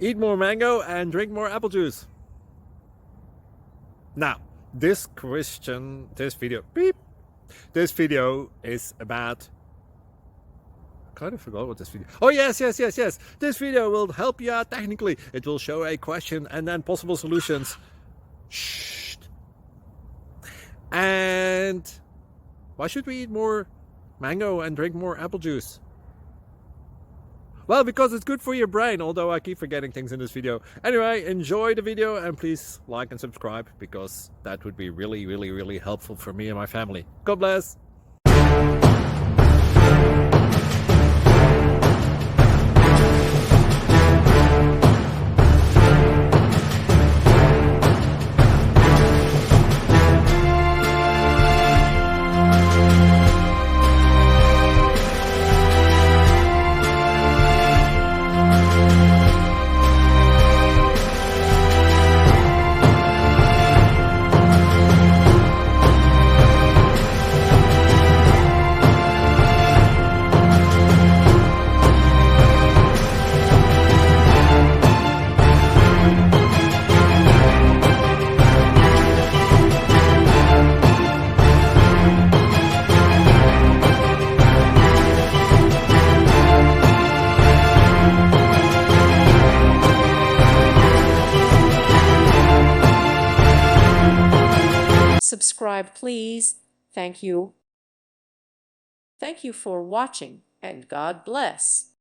Eat more mango and drink more apple juice. Now, this video is about, I kind of forgot what this video. Oh, yes. This video will help you out technically. It will show a question and then possible solutions. Shh. And why should we eat more mango and drink more apple juice? Well, because it's good for your brain, although I keep forgetting things in this video. Anyway, enjoy the video and please like and subscribe, because that would be really helpful for me and my family. God bless! Subscribe, please. Thank you. Thank you for watching, and God bless.